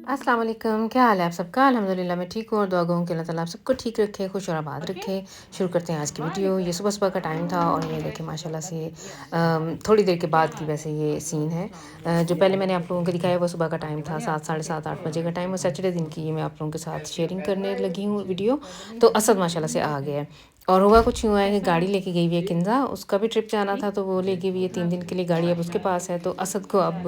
अस्सलाम वालेकुम, क्या हाल है आप सबका? अल्हम्दुलिल्लाह मैं ठीक हूँ और दुआ गो हूँ कि अल्लाह ताला आप सबको ठीक रखे, खुश और आबाद रखे। शुरू करते हैं आज की वीडियो। ये सुबह-सुबह का टाइम था और ये देखें माशाल्लाह से थोड़ी देर के बाद की वैसे ये सीन है। जो पहले मैंने आप लोगों को दिखाया वो सुबह का टाइम था, 7 साढ़े 7 8 बजे का टाइम और सैटरडे दिन की ये मैं आप लोगों के साथ शेयरिंग करने लगी हूँ वीडियो। तो असद माशाल्लाह से आ गया है और हुआ कुछ यूँ है कि गाड़ी लेके गई हुई है किंज़ा, उसका भी ट्रिप जाना था तो वो लेके हुई है 3 दिन के लिए गाड़ी अब उसके पास है। तो असद को अब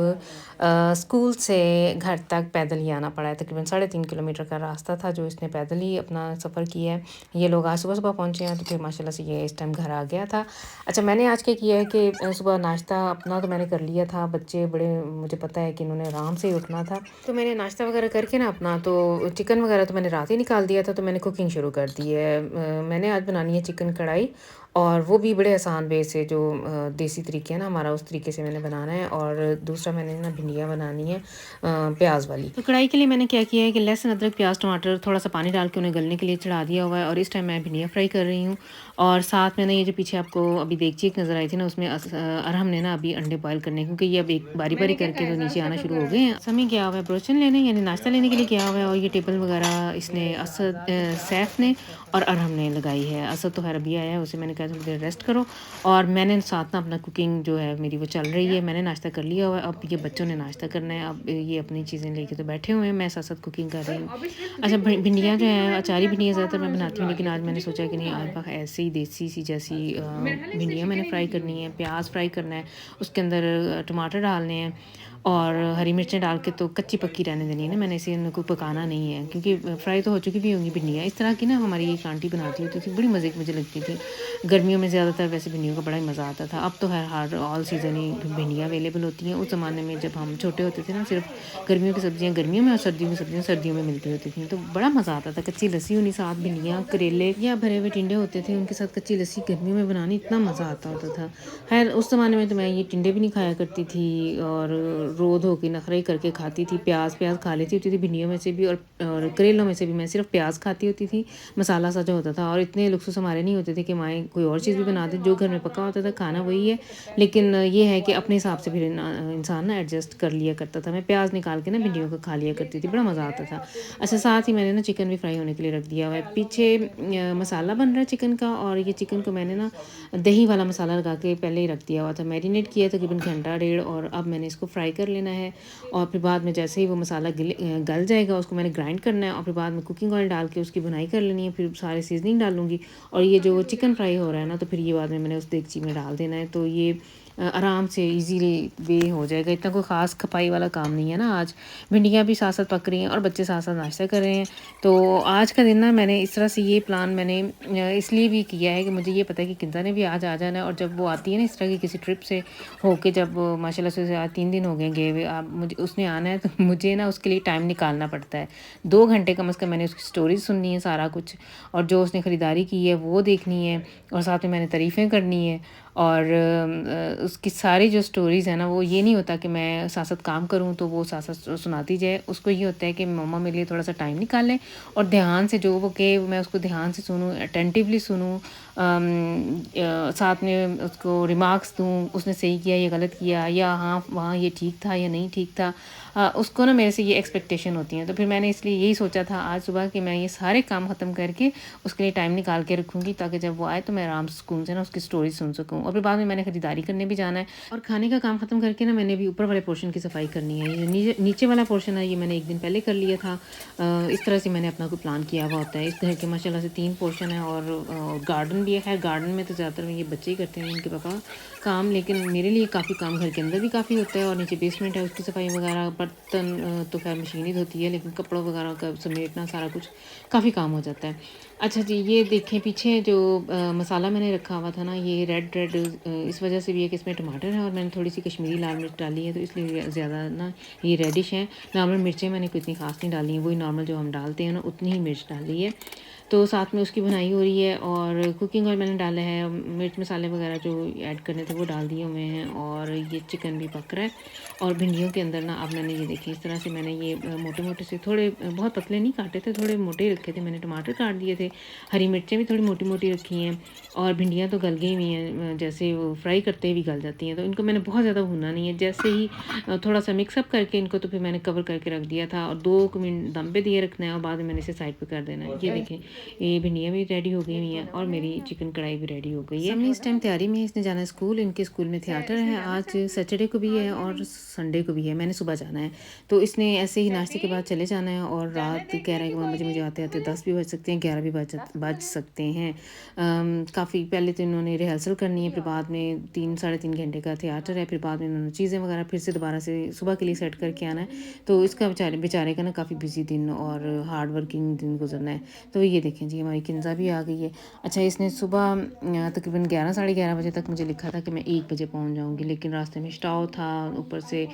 स्कूल से घर तक पैदल ही आना पड़ा है। तकरीबन 3.5 किलोमीटर का रास्ता था जो इसने पैदल ही अपना सफ़र किया है। ये लोग आज सुबह-सुबह पहुँचे हैं तो फिर माशाल्लाह से ये इस टाइम घर आ गया था। अच्छा मैंने आज क्या किया है कि सुबह नाश्ता अपना तो मैंने कर लिया था। बच्चे बड़े मुझे पता है कि इन्होंने आराम से ही उठना था। तो मैंने नाश्ता वग़ैरह करके ना अपना तो चिकन वग़ैरह तो मैंने रात ही निकाल दिया था तो मैंने कुकिंग शुरू कर दी है। मैंने आज बनानी है चिकन कढ़ाई और वो भी बड़े आसान वे से जो देसी तरीके है ना हमारा उस तरीके से मैंने बनाना है। और दूसरा मैंने ना भिंडियाँ बनानी है प्याज वाली। तो कढ़ाई के लिए मैंने क्या किया है कि लहसुन अदरक प्याज टमाटर थोड़ा सा पानी डाल के उन्हें गलने के लिए चढ़ा दिया हुआ है और इस टाइम मैं भिंडियाँ फ्राई कर रही हूँ। और साथ मैंने ये जो पीछे आपको अभी देगची एक नज़र आई थी ना उसमें अरहम ने ना अभी अंडे बॉयल करने क्योंकि ये अब एक बारी बारी करके तो नीचे आना शुरू हो गए हैं। समय गया हुआ है ब्रोचन लेने यानी नाश्ता लेने के लिए गया हुआ है और ये टेबल वगैरह इसने असद सैफ ने और अरहम ने लगाई है। असद तो खैर अभी आया है उसे मैंने कहा थोड़ी देर रेस्ट करो और मैंने साथ ना अपना कुकिंग जो है मेरी वो चल रही है। मैंने नाश्ता कर लिया हुआ है, अब ये बच्चों ने नाश्ता करना है। अब ये अपनी चीज़ें लेके तो बैठे हुए हैं, मैं साथ साथ कुकिंग कर रही हूँ। अच्छा भिंडियाँ जो हैं अचारी भिंडियाँ ज़्यादातर मैं बनाती हूँ लेकिन आज मैंने सोचा कि नहीं आज पास ऐसे ही देसी सी जैसी भिंडियाँ मैंने फ्राई करनी है, प्याज फ्राई करना है, उसके अंदर टमाटर डालने हैं और हरी मिर्चें डाल के तो कच्ची पक्की रहने देनी है ना। मैंने इसे इनको पकाना नहीं है क्योंकि फ्राई तो हो चुकी भी होंगी भिंडियाँ। इस तरह की ना हमारी एक आंटी बनाती होती थी, बड़ी मज़े की मुझे लगती थी। गर्मियों में ज़्यादातर वैसे भिंडियों का बड़ा ही मज़ा आता था। अब तो हर ऑल सीज़न ही भिंडियाँ अवेलेबल होती हैं। उस ज़माने में जब हम छोटे होते थे ना सिर्फ गर्मियों की सब्ज़ियाँ गर्मियों में और सर्दियों की सब्ज़ियाँ सर्दियों में मिलती होती थी तो बड़ा मज़ा आता था। कच्ची लस्सी होनी साथ भिंडियाँ करेले या भरे हुए टिंडे होते थे उनके साथ कच्ची लस्सी गर्मियों में बनानी इतना मज़ा आता होता था। खैर उस ज़माने में तो मैं ये टिंडे भी नहीं खाया करती थी और रो धो के नखरे करके खाती थी। प्याज खा लेती होती थी भिंडियों में से भी और करेलों में से भी मैं सिर्फ प्याज खाती होती थी। मसाला सा जो होता था और इतने लुक्सुस हमारे नहीं होते थे कि माएँ कोई और चीज़ भी बना दें। जो घर में पका होता था खाना वही है। लेकिन ये है कि अपने हिसाब से फिर इंसान ना एडजस्ट कर लिया करता था। मैं प्याज निकाल के ना भिंडियों को खा लिया करती थी, बड़ा मज़ा आता था। अच्छा साथ ही मैंने ना चिकन भी फ्राई होने के लिए रख दिया हुआ है। पीछे मसाला बन रहा है चिकन का और ये चिकन को मैंने ना दही वाला मसाला लगा के पहले ही रख दिया हुआ था। मैरिनेट किया तकरीबन घंटा डेढ़ और अब मैंने इसको फ्राई कर लेना है और फिर बाद में जैसे ही वो मसाला गल जाएगा उसको मैंने ग्राइंड करना है और फिर बाद में कुकिंग ऑयल डाल के उसकी भुनाई कर लेनी है। फिर सारे सीजनिंग डालूँगी और ये जो चिकन फ्राई हो रहा है ना तो फिर ये बाद में मैंने उस देगची में डाल देना है। तो ये आराम से इजीली वे हो जाएगा। इतना कोई ख़ास खपाई वाला काम नहीं है ना। आज भिंडियाँ भी साथ साथ पक रही हैं और बच्चे साथ साथ नाश्ता कर रहे हैं। तो आज का दिन ना मैंने इस तरह से ये प्लान मैंने इसलिए भी किया है कि मुझे ये पता है कि किंज़ा ने भी आज आ जाना है और जब वो आती है ना इस तरह की किसी ट्रिप से होके जब माशाल्लाह से आज 3 दिन हो गए गए हुए अब मुझे उसने आना है तो मुझे ना उसके लिए टाइम निकालना पड़ता है। 2 घंटे कम से कम मैंने उसकी स्टोरीज़ सुननी है सारा कुछ और जो उसने ख़रीदारी की है वो देखनी है और साथ में मैंने तारीफ़ें करनी है और उसकी सारी जो स्टोरीज़ हैं ना वो ये नहीं होता कि मैं साथ साथ काम करूँ तो वो साथ साथ सुनाती जाए। उसको ये होता है कि मम्मा मेरे लिए थोड़ा सा टाइम निकालें और ध्यान से जो वो कहे मैं उसको ध्यान से सुनूँ, अटेंटिवली सुनूँ। साथ में उसको रिमार्क्स दूँ, उसने सही किया या गलत किया या हाँ वहाँ ये ठीक था या नहीं ठीक था। उसको ना मेरे से ये एक्सपेक्टेशन होती हैं। तो फिर मैंने इसलिए यही सोचा था आज सुबह कि मैं ये सारे काम ख़त्म करके उसके लिए टाइम निकाल के रखूँगी ताकि जब वो आए तो मैं आराम से सुकून से ना उसकी स्टोरी सुन सकूँ। और फिर बाद में मैंने खरीदारी करने भी जाना है और खाने का काम ख़त्म करके ना मैंने भी ऊपर वाले पोर्शन की सफाई करनी है। ये नीचे वाला पोर्शन है ये मैंने एक दिन पहले कर लिया था। इस तरह से मैंने अपना कोई प्लान किया हुआ होता है। इस घर के माशाल्लाह से 3 पोर्शन है और गार्डन भी है। खैर गार्डन में तो ज़्यादातर ये बच्चे ही करते हैं इनके पापा काम, लेकिन मेरे लिए काफ़ी काम घर के अंदर भी काफ़ी होता है और नीचे बेसमेंट है उसकी सफाई वगैरह, बर्तन तो खैर मशीन ही धोती है लेकिन कपड़ों वगैरह का समेटना सारा कुछ काफ़ी काम हो जाता है। अच्छा जी ये देखें पीछे जो मसाला मैंने रखा हुआ था ना ये रेड रेड इस वजह से भी है कि इसमें टमाटर है और मैंने थोड़ी सी कश्मीरी लाल मिर्च डाली है तो इसलिए ज़्यादा ना ये रेडिश है। नॉर्मल मिर्चें मैंने कोई इतनी ख़ास नहीं डाली हैं, वही नॉर्मल जो हम डालते हैं ना उतनी ही मिर्च डाली है। तो साथ में उसकी बुनाई हो रही है और कुकिंग ऑयल मैंने डाला है, मिर्च मसाले वगैरह जो ऐड करने थे वो डाल दिए हुए हैं और ये चिकन भी पक रहा है। और भिंडियों के अंदर ना अब मैंने ये देखिए इस तरह से मैंने ये मोटे-मोटे से थोड़े बहुत पतले नहीं काटे थे, थोड़े मोटे ही रखे थे मैंने। टमाटर काट दिए थे, हरी मिर्चें भी थोड़ी मोटी-मोटी रखी हैं और भिंडियाँ तो गल गई हुई हैं, जैसे वो फ्राई करते भी गल जाती हैं। तो इनको मैंने बहुत ज़्यादा भूना नहीं है, जैसे ही थोड़ा-सा मिक्सअप करके इनको तो फिर मैंने कवर करके रख दिया था और 2 मिनट दम पे दिए रखना है और बाद में मैंने इसे साइड पे कर देना है। ये देखें, ये भिंडियाँ भी रेडी हो गई हुई हैं और मेरी चिकन कढ़ाई भी रेडी हो गई है। समय इस टाइम तैयारी में है, इसने जाना है स्कूल। इनके स्कूल में थिएटर है, आज सैटरडे को भी है और संडे को भी है। मैंने सुबह जाना है, तो इसने ऐसे ही नाश्ते के बाद चले जाना है और रात कह रहा है कि मम्मा जी मुझे आते-आते 10 भी बज सकते हैं, 11 भी बज सकते हैं। काफ़ी पहले तो इन्होंने रिहर्सल करनी है, फिर बाद में 3 साढ़े 3 घंटे का थिएटर है, फिर बाद में इन्होंने चीज़ें वगैरह फिर से दोबारा से सुबह के लिए सेट करके आना है। तो इसका बेचारे का ना काफ़ी बिज़ी दिन और हार्ड वर्किंग दिन गुजरना है। तो ये देखें जी, हमारी किंज़ा भी आ गई है। अच्छा, इसने सुबह तकरीबन 11 साढ़े 11 बजे तक मुझे लिखा था कि मैं 1 बजे पहुंच जाऊंगी, लेकिन रास्ते में स्टॉप था, ऊपर से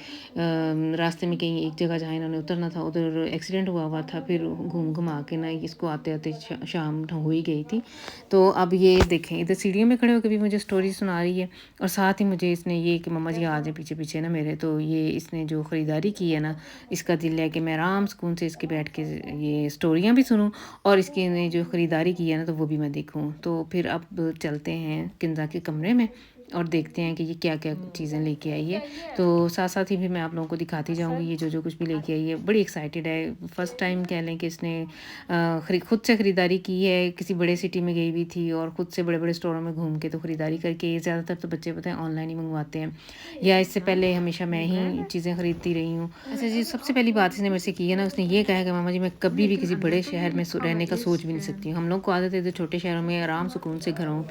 रास्ते में कहीं एक जगह जहाँ इन्होंने उतरना था उधर एक्सीडेंट हुआ था, फिर घूम घुमा के ना इसको आते आते शाम हो ही गई थी। तो अब ये देखें, इधर सीढ़ियों में खड़े होकर भी मुझे स्टोरी सुना रही है और साथ ही मुझे इसने ये कि मम्मा जी आ जाए पीछे पीछे ना मेरे। तो ये इसने जो ख़रीदारी की है ना, इसका दिल है कि मैं आराम सुकून से इसके बैठ के ये स्टोरियाँ भी सुनूँ और इसकी ने जो ख़रीदारी की है ना तो वो भी मैं देखूँ। तो फिर अब चलते हैं किंज़ा के कमरे में और देखते हैं कि ये क्या-क्या चीज़ें लेके आई है। तो साथ-साथ ही भी मैं आप लोगों को दिखाती जाऊँगी ये जो कुछ भी लेके आई है। बड़ी एक्साइटेड है, फर्स्ट टाइम कह लें कि इसने खुद से ख़रीदारी की है। किसी बड़े सिटी में गई हुई थी और खुद से बड़े-बड़े स्टोरों में घूम के तो ख़रीदारी करके, ज़्यादातर तो बच्चे पता है ऑनलाइन ही मंगवाते हैं या इससे पहले हमेशा मैं ही चीज़ें ख़रीदती रही हूँ। अच्छा जी, सबसे पहली बात इसने मेरे से की है ना, उसने ये कहा है कि मामा जी मैं कभी भी किसी बड़े शहर में रहने का सोच भी नहीं सकती हूँ। हम लोग को आदत है इधर छोटे शहरों में आराम सुकून से घरों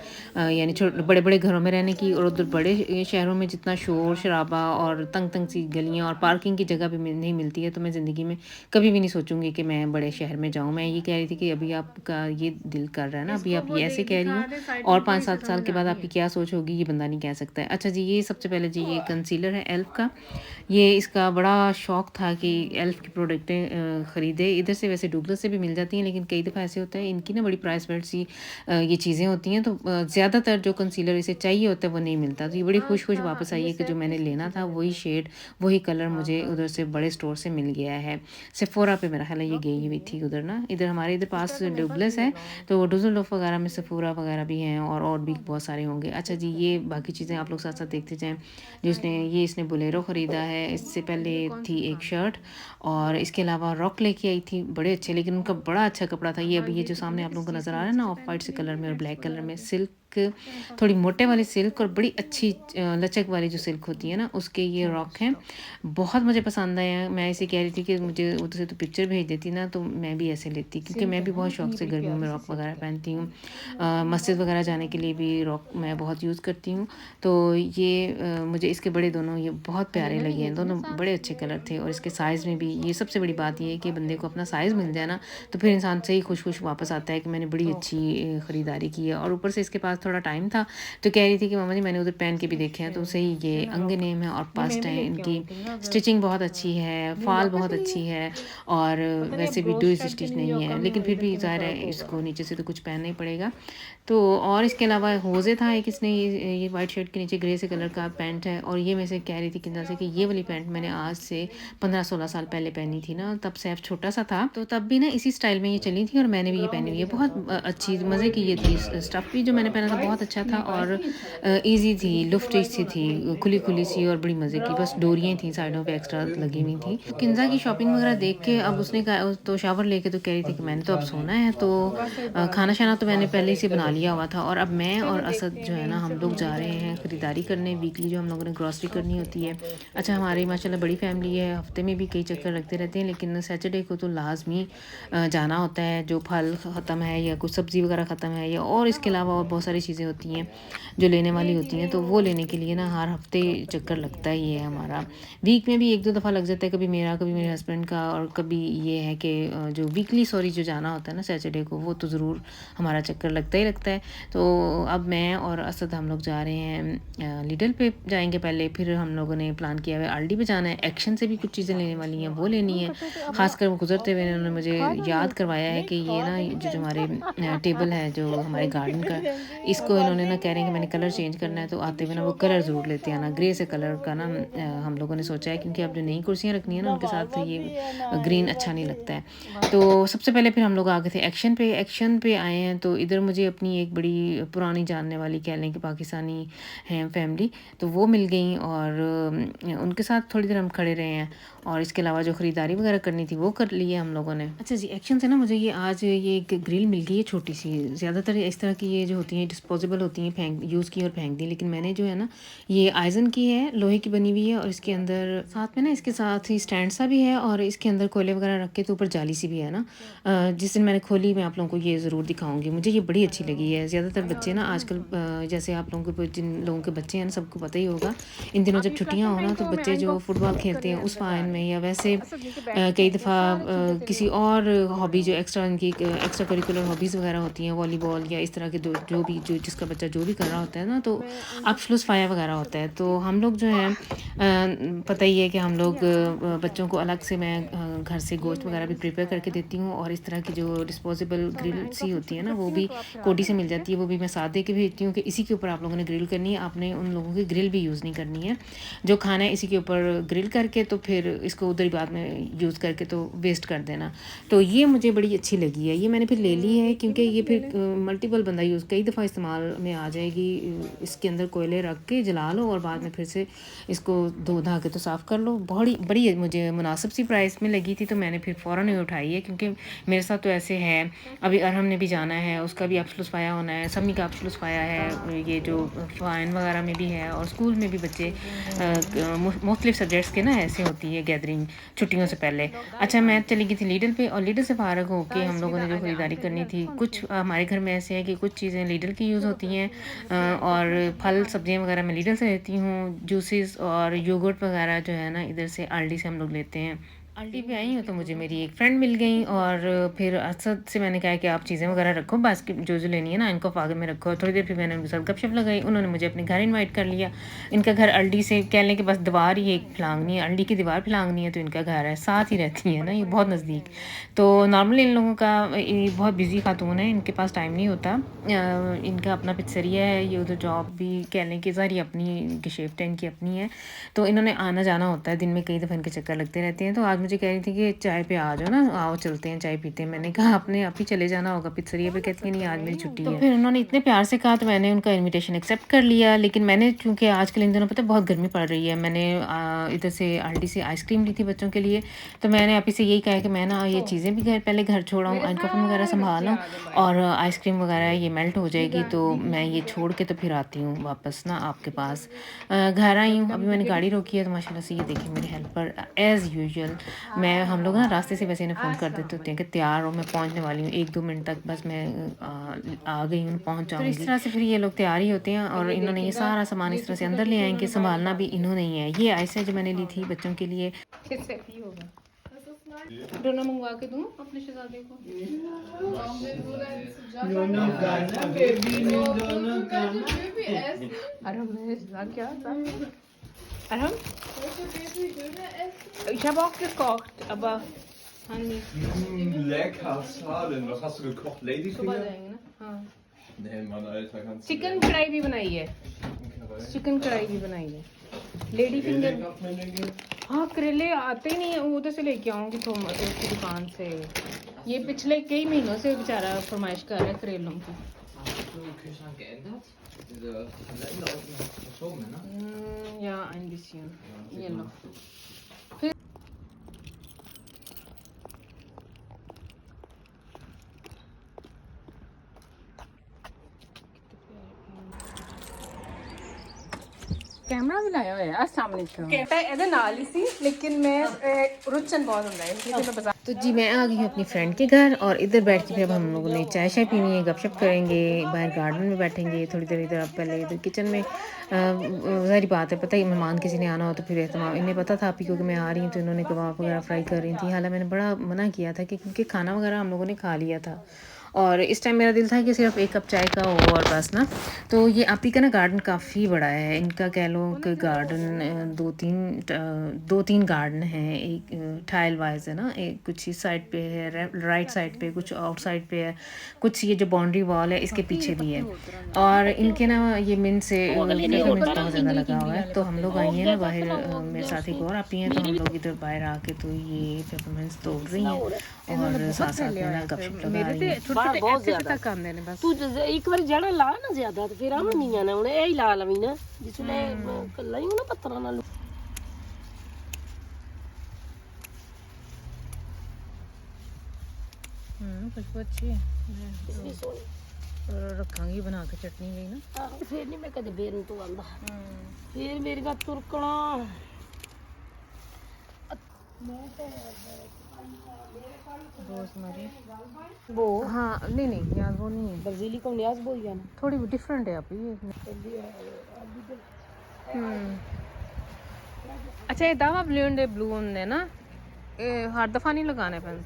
यानी बड़े-बड़े घरों में रहने की, और उधर बड़े शहरों में जितना शोर-शराबा और तंग-तंग सी गलियाँ और पार्किंग की जगह भी नहीं मिलती है, तो मैं ज़िंदगी में कभी भी नहीं सोचूँगी कि मैं बड़े शहर में जाऊँ। मैं ये कह रही थी कि अभी आपका ये दिल कर रहा है ना, अभी आप ये ऐसे कह रही हो और 5-7 साल के बाद आपकी क्या सोच होगी, ये बंदा नहीं कह सकता है। अच्छा जी, ये सबसे पहले जी ये कंसीलर है एल्फ का। ये इसका बड़ा शौक था कि एल्फ की प्रोडक्टें ख़रीदे। इधर से वैसे डुगलस से भी मिल जाती हैं, लेकिन कई दफ़ा ऐसे होता है इनकी ना बड़ी प्राइस बेल्ट सी ये चीज़ें होती हैं, तो ज़्यादातर जो कंसीलर इसे चाहिए होता है वो नहीं मिलता। तो ये बड़ी खुश-खुश वापस आई है कि जो मैंने लेना था वही शेड, वही कलर मुझे उधर से बड़े स्टोर से मिल गया है। सेफोरा पे मेरा ख़्याल है ये गई हुई थी उधर ना। इधर हमारे इधर पास डुगलस है, तो डुससेलडॉर्फ वगैरह में सेफोरा वगैरह भी हैं और भी बहुत सारे होंगे। अच्छा जी, ये बाकी चीज़ें आप लोग साथ-साथ देखते जाएँ। इसने बोलेरो ख़रीदा है, इससे पहले थी एक शर्ट और इसके अलावा रॉक लेके आई थी, बड़े अच्छे, लेकिन उनका बड़ा अच्छा कपड़ा था। ये अभी ये जो सामने आप लोगों को नज़र आ रहा है ना, ऑफ वाइट से कलर में और ब्लैक कलर में, सिल्क, थोड़ी मोटे वाली सिल्क और बड़ी अच्छी लचक वाली जो सिल्क होती है ना, उसके ये रॉक हैं। बहुत मुझे पसंद आए हैं। मैं ऐसे कह रही थी कि मुझे उधर से तो पिक्चर भेज देती ना, तो मैं भी ऐसे लेती, क्योंकि मैं भी बहुत शौक से गर्मियों में रॉक वगैरह पहनती हूँ। मस्जिद वगैरह जाने के लिए भी रॉक मैं बहुत यूज़ करती हूँ। तो ये मुझे इसके बड़े दोनों ये बहुत प्यारे लगे हैं, दोनों बड़े अच्छे कलर थे और इसके साइज़ में भी, ये सबसे बड़ी बात ये है कि बंदे को अपना साइज़ मिल जाए ना, तो फिर इंसान से ही खुश-खुश वापस आता है कि मैंने बड़ी अच्छी ख़रीदारी की है। और ऊपर से इसके पास थोड़ा टाइम था, तो कह रही थी कि मामा जी मैंने उधर पहन के भी देखे हैं, तो सही ये अंगनेम है और पास्ट है, इनकी स्टिचिंग बहुत अच्छी है, फाल बहुत अच्छी है और वैसे भी डुई स्टिच नहीं है, लेकिन फिर भी ज़ाहिर है इसको नीचे से तो कुछ पहनना ही पड़ेगा। तो और इसके अलावा होज़े था एक, इसने ये वाइट शर्ट के नीचे ग्रे से कलर का पैंट है और ये मैं से कह रही थी किंदा से कि ये वाली पैंट मैंने आज से 15-16 साल पहले पहनी थी ना, तब सैफ छोटा सा था, तो तब भी ना इसी स्टाइल में ये चली थी और मैंने भी ये पहनी हुई है। बहुत अच्छी मज़े की ये थी, स्टफ़ भी जो मैंने पहना था बहुत अच्छा था और ईज़ी थी, लुफ्ट सी थी, खुली-खुली सी और बड़ी मज़े की, बस डोरियाँ थी साइडों पे एक्स्ट्रा लगी हुई थी। किंज़ा की शॉपिंग वगैरह देख के अब उसने कहा, तो शावर लेके तो कह रही थी कि मैंने तो अब सोना है, तो खाना-शाना तो मैंने पहले ही से बना लिया हुआ था और अब मैं और असद जो है ना, हम लोग जा रहे हैं ख़रीदारी करने, वीकली जो हम लोगों ने ग्रॉसरी करनी होती है। अच्छा, हमारी माशाल्लाह बड़ी फैमिली है, हफ़्ते में भी कई चक्कर लगते रहते हैं, लेकिन सैटरडे को तो लाज़मी जाना होता है। जो फल ख़त्म है या कुछ सब्ज़ी वगैरह ख़त्म है या और इसके अलावा और बहुत सारी चीज़ें होती हैं जो लेने वाली होती हैं, तो वो लेने के लिए ना हर हफ्ते चक्कर लगता ही है हमारा। वीक में भी 1-2 दफ़ा लग जाता है, कभी मेरा, कभी मेरे हस्बैंड का, और कभी ये है कि जो वीकली जो जाना होता है ना सैटरडे को, वो तो ज़रूर हमारा चक्कर लगता ही लगता है। तो अब मैं और असद हम लोग जा रहे हैं लिडल पे जाएंगे पहले, फिर हम लोगों ने प्लान किया है अल्डी पे जाना है। एक्शन से भी कुछ चीज़ें लेने वाली हैं, वो लेनी है। ख़ासकर वो गुजरते हुए उन्होंने मुझे याद करवाया है कि ये ना जो हमारे टेबल है जो हमारे गार्डन का, इसको इन्होंने ना कह रहे हैं कि मैंने कलर चेंज करना है, तो आते हुए ना वो कलर ज़रूर लेते आना, ग्रे से कलर का ना हम लोगों ने सोचा है, क्योंकि अब जो नई कुर्सियाँ रखनी है ना उनके साथ ये ग्रीन अच्छा नहीं लगता है। तो सबसे पहले फिर हम लोग आ गए थे एक्शन पे आए हैं। तो इधर मुझे अपनी एक बड़ी पुरानी जानने वाली, कह लें कि पाकिस्तानी हैं फैमिली, तो वो मिल गई और उनके साथ थोड़ी देर हम खड़े रहे हैं, और इसके अलावा जो ख़रीदारी वगैरह करनी थी वो कर ली है हम लोगों ने। अच्छा जी, एक्शन से ना मुझे ये आज ये एक ग्रिल मिल गई है छोटी सी। ज़्यादातर इस तरह की ये जो होती हैं डिस्पोजेबल होती हैं, यूज़ की और फेंक दी, लेकिन मैंने जो है ना ये आइजन की है, लोहे की बनी हुई है, और इसके अंदर साथ में ना इसके साथ ही स्टैंड सा भी है, और इसके अंदर कोयले वगैरह रख के तो ऊपर जाली सी भी है ना। जिस दिन मैंने खोली मैं आप लोगों को ये ज़रूर दिखाऊंगी, मुझे ये बड़ी अच्छी लगी है। ज़्यादातर बच्चे ना आजकल जैसे आप लोगों के जिन लोगों के बच्चे हैं ना, सबको पता ही होगा, इन दिनों जब छुट्टियाँ हो ना तो बच्चे जो फुटबॉल खेलते हैं उस फाइन में, या वैसे कई दफ़ा किसी और हॉबी जो एक्स्ट्रा करिकुलर हॉबीज़ वगैरह होती हैं, वॉलीबॉल या इस तरह के जो भी जिसका बच्चा जो भी कर रहा होता है ना, तो अप्सलूस फाया वगैरह होता है। तो हम लोग जो हैं पता ही है कि हम लोग बच्चों को अलग से मैं घर से गोश्त वगैरह भी प्रिपेयर करके देती हूँ, और इस तरह की जो डिस्पोजेबल ग्रिल सी होती है ना वो भी कोडी से मिल जाती है, वो भी मैं साथ दे के भेजती हूँ कि इसी के ऊपर आप लोगों ने ग्रिल करनी है, आपने उन लोगों की ग्रिल भी यूज़ नहीं करनी है। जो खाना है इसी के ऊपर ग्रिल करके, तो फिर इसको उधर ही बाद में यूज़ करके तो वेस्ट कर देना। तो ये मुझे बड़ी अच्छी लगी है, ये मैंने फिर ले ली है, क्योंकि ये फिर मल्टीपल बंदा यूज़ कई दफ़ा इस्तेमाल में आ जाएगी। इसके अंदर कोयले रख के जला लो और बाद में फिर से इसको धो धा के तो साफ़ कर लो। बड़ी मुझे मुनासिब सी प्राइस में लगी थी, तो मैंने फिर फ़ौरन ही उठाई है, क्योंकि मेरे साथ तो ऐसे है, अभी अरहम ने भी जाना है, उसका भी अप्सलूस फाया होना है, समी का अप्सलूस फाया है, ये जो फ़ाइन वगैरह में भी है, और स्कूल में भी बच्चे मुख्तलिफ सब्जेक्ट्स के ना ऐसे होती है गैदरिंग छुट्टियों से पहले। अच्छा, मैं चली गई थी लीडल पे, और लीडल से फारग होके हम लोगों ने जो ख़रीदारी करनी थी, कुछ हमारे घर में ऐसे है कि कुछ चीज़ें लीडल की यूज़ होती हैं, और फल सब्जियां वगैरह मैं लीडल से लेती हूँ, जूसेस और योगर्ट वगैरह जो है ना इधर से अल्डी से हम लोग लेते हैं। अल्डी पे आई हूँ तो मुझे मेरी एक फ्रेंड मिल गई, और फिर असद से मैंने कहा कि आप चीज़ें वगैरह रखो, बास्केट जो लेनी है ना इनको आगे में रखो। थोड़ी देर फिर मैंने उनके साथ गपशप लगाई, उन्होंने मुझे अपने घर इनवाइट कर लिया। इनका घर अल्डी से कह लें कि बस दीवार ही एक फिलांगनी है, अल्डी की दीवार फिलांगनी है, तो इनका घर है, साथ ही रहती है ना, ये बहुत नज़दीक। तो नॉर्मली इन लोगों का ये बहुत बिजी खातून है, इनके पास टाइम नहीं होता, इनका अपना पिज्जरिया है, ये उधर जॉब भी कह लें कि सारी अपनी, इनकी शिफ्ट है, इनकी अपनी है, तो इन्होंने आना जाना होता है, दिन में कई दफ़ा इनके चक्कर लगते रहते हैं। तो आज मुझे कह रही थी कि चाय पे आ जाओ ना, आओ चलते हैं चाय पीते हैं। मैंने कहा आपने आप ही चले जाना होगा पिज्जरिया पे, कहती है नहीं आज मेरी छुट्टी है। तो फिर उन्होंने इतने प्यार से कहा तो मैंने उनका इन्विटेशन एक्सेप्ट कर लिया, लेकिन मैंने चूँकि आजकल इन दिनों पता बहुत गर्मी पड़ रही है, मैंने इधर से अल्डी से आइसक्रीम ली थी बच्चों के लिए, तो मैंने आप से यही कहा कि मैं ना ये चीज़ें भी पहले घर छोड़ाऊँ, अनकफन वगैरह संभालूँ, और आइसक्रीम वगैरह ये मेल्ट हो जाएगी, तो मैं ये छोड़ के तो फिर आती हूँ वापस ना आपके पास। घर आई हूँ, अभी मैंने गाड़ी रोकी है, तो माशाल्लाह से ये देखिए मेरे हेल्पर एज़ यूजुअल। मैं हम लोग ना रास्ते से वैसे इन्हें फ़ोन कर देते होते हैं कि तैयार हो, मैं पहुँचने वाली हूँ, 1-2 मिनट तक बस मैं आ गई हूँ, पहुँच जाऊँगी। तो इस तरह से फिर ये लोग तैयार ही होते हैं, और इन्होंने ये सारा सामान इस तरह से अंदर ले आएंगे, संभालना भी इन्होंने ही है। ये आइसें जो मैंने ली थी बच्चों के लिए, डोना मंगवा के दूँ अपने शहजादे को। Arham? Ich habe auch gekocht, aber Hanni. Lecker, Salem. Was hast du gekocht? Ladyfinger? हाँ। Nee, Mann, Alter, kannst du. Chicken कढ़ाई भी बनाई है, चिकन कढ़ाई भी बनाई है, लेडी फिंगर। हाँ, करेले आते ही नहीं है, उधर से लेके आऊँगी थोमस उसकी दुकान से। ये पिछले कई महीनों से बेचारा फरमाइश कर रहा है करेलों की। Ja, ein bisschen. Yellow. Camera भी लाया हुआ है अस्सलाम वालेकुम कहता है ਇਹਦੇ ਨਾਲ ਹੀ ਸੀ लेकिन मैं रुचन बहुत ਹੁੰਦਾ है इसलिए मैं बाजार तो जी मैं आ गई हूँ अपनी फ्रेंड के घर और इधर बैठ के फिर अब हम लोगों ने चाय शाय पीनी है, गपशप करेंगे, बाहर गार्डन में बैठेंगे थोड़ी देर। इधर अब पहले इधर किचन में ज़ाहिर बात है, पता ही मेहमान किसी ने आना हो तो फिर एहतमाम इन्हें पता था आपी क्योंकि मैं आ रही हूँ, तो इन्होंने कबाब वगैरह फ्राई कर रही थी। हालांकि मैंने बड़ा मना किया था कि क्योंकि खाना वगैरह हम लोगों ने खा लिया था और इस टाइम मेरा दिल था कि सिर्फ एक कप चाय का हो और बस ना। तो ये आपी का ना गार्डन काफ़ी बड़ा है, इनका कह लो कि गार्डन दो तीन गार्डन हैं, एक टाइल वाइज है ना, एक कुछ इस साइड पे है राइट साइड पे, कुछ आउट साइड पे है, कुछ ये जो बाउंड्री वॉल है इसके पीछे भी है। और इनके ना ये मिन से बहुत ज़्यादा लगा हुआ है। तो हम लोग आई हैं ना बाहर, मेरे साथ एक और आपी हैं, तो हम लोग इधर बाहर आके तो ये पेपरमिंट्स तोड़ रही हैं और साथ साथ में ना गपशप लगा रही हैं। बहुत ज्यादा काम देने बस तू एक बार जड़ा ला ना ज्यादा तो फिर आमनियां ने हुणे यही ला लवी ना जिसले कल्ला ही ना पत्थरां नाल खुशबू अच्छी है, और रखांगी बना के चटनी गई ना। फिर नहीं मैं कदे बेर तू आंदा फिर मेरी गा तुरकना रोज़मेरी वो हाँ नहीं यार वो नहीं है, ब्राजीली को न्याज बोल गया ना थोड़ी डिफरेंट है अभी ये। अच्छा ये दावा ब्लू है ना, हर दफ़ा नहीं लगाने पैन।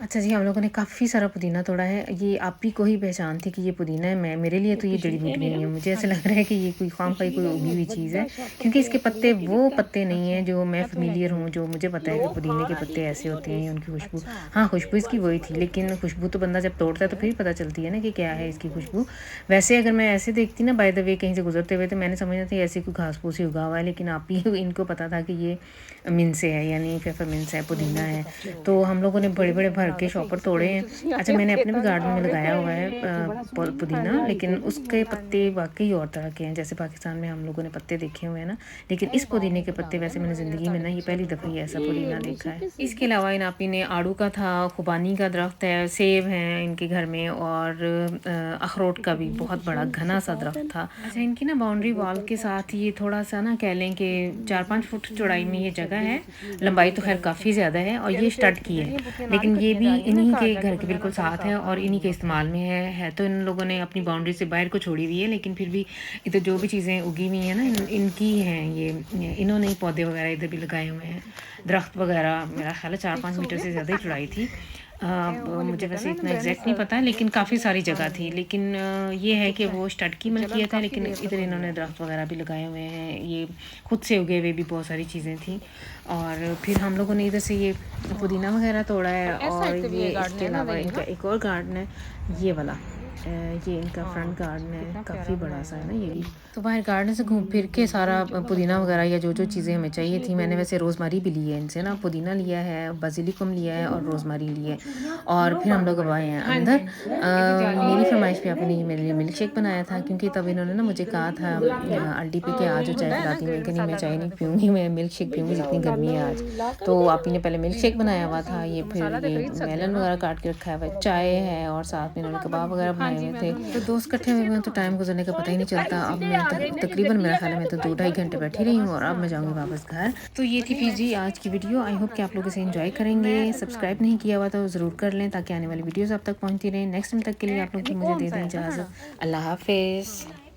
अच्छा जी हम लोगों ने काफ़ी सारा पुदीना तोड़ा है। ये आप ही को ही पहचान थी कि ये पुदीना है, मैं मेरे लिए तो ये जड़ी बूटी नहीं है, मुझे ऐसा लग रहा है कि ये कोई खाम खाई कोई उगी हुई चीज़ है, क्योंकि इसके पत्ते वो पत्ते नहीं हैं जो मैं फेमिलियर हूँ, जो मुझे पता है कि पुदीने के पत्ते ऐसे होते हैं, उनकी खुशबू। हाँ खुशबू इसकी वही थी, लेकिन खुशबू तो बंदा जब तोड़ता है तो फिर पता चलती है ना कि क्या है इसकी खुशबू। वैसे अगर मैं ऐसे देखती ना बाय द वे कहीं से गुजरते हुए तो मैंने समझना था ऐसे कोई घास फूस ही उगा हुआ है, लेकिन आप ही इनको पता था कि ये मिनसे है, यानी पेपरमिंट्स है, पुदीना है। तो हम लोगों ने बड़े बड़े भर के शॉपर तोड़े हैं। अच्छा मैंने अपने भी गार्डन में लगाया हुआ है पुदीना, लेकिन उसके पत्ते वाकई और तरह के हैं, जैसे पाकिस्तान में हम लोगों ने पत्ते देखे हुए हैं ना, लेकिन इस पुदीने के पत्ते वैसे मैंने ज़िंदगी में ना ये पहली दफ़ा ही ऐसा पुदीना देखा है। इसके अलावा इन आपी ने आड़ू का था, खुबानी का दरख्त है, सेब हैं इनके घर में, और अखरोट का भी बहुत बड़ा घना सा दरख्त था। अच्छा इनकी ना बाउंड्री वॉल के साथ ये थोड़ा सा ना कह लें कि 4-5 फुट चौड़ाई में ये जगह है, लंबाई तो खैर काफ़ी ज़्यादा है, और ये स्टड की है, लेकिन ये भी इन्हीं के घर के बिल्कुल साथ है और इन्हीं के इस्तेमाल में है। तो इन लोगों ने अपनी बाउंड्री से बाहर को छोड़ी हुई है, लेकिन फिर भी इधर जो भी चीज़ें उगी हुई हैं ना इनकी हैं, ये इन्होंने ही पौधे वगैरह इधर भी लगाए हुए हैं, दरख्त वगैरह। मेरा ख्याल है 4-5 मीटर से ज़्यादा ही चौड़ाई थी। मुझे वैसे इतना एग्जैक्ट नहीं पता, लेकिन काफ़ी सारी जगह थी। लेकिन ये है कि वो स्टड की मलकियत है, लेकिन इधर इन्होंने दरख्त वगैरह भी लगाए हुए हैं, ये खुद से उगे हुए भी बहुत सारी चीज़ें थी। और फिर हम लोगों ने इधर से ये पुदीना वगैरह तोड़ा है, और ये इसके अलावा इनका एक और गार्डन है ये वाला, ये इनका फ्रंट गार्डन है, काफ़ी बड़ा सा है ना ये भी। तो बाहर गार्डन से घूम फिर के सारा पुदीना वगैरह या जो जो चीज़ें हमें चाहिए थी, मैंने वैसे रोज़मेरी भी ली है इनसे ना, पुदीना लिया है, बासिलिकम लिया है और रोज़मेरी ली है। और फिर हम लोग अब आए हैं अंदर। मेरी फरमाइश पे आपने मेरे लिए मिल्क शेक बनाया था, क्योंकि तब इन्होंने ना मुझे कहा था आंटी पे कि आज जो चाय पिलाती मैं कि नहीं मैं चाय नहीं पीऊँगी, मैं मिल्क शेक पीऊँगी, जितनी गर्मी है आज। तो आप ने पहले मिल्क शेक बनाया हुआ था, ये फिर ये मेलन वगैरह काट के रखा है, चाय है, और साथ में इन्होंने कबाब वगैरह बनाए हुए थे। तो दोस्त इकट्ठे हुए हैं तो टाइम गुजरने का पता ही नहीं चलता। अब मैं तकरीबन मेरा ख्याल है मैं तो 2-2.5 घंटे बैठी रही हूँ, और अब मैं जाऊँगी वापस घर। तो ये थी फिर जी आज की वीडियो। आई होप कि आप लोग इसे एंजॉय करेंगे। सब्सक्राइब नहीं किया हुआ तो ज़रूर कर लें, ताकि आने वाली वीडियोज़ आप तक पहुँचती रहें। नेक्स्ट टाइम तक के लिए आप लोग मुझे दे दें इजाज़त। अल्लाह हाफिज़।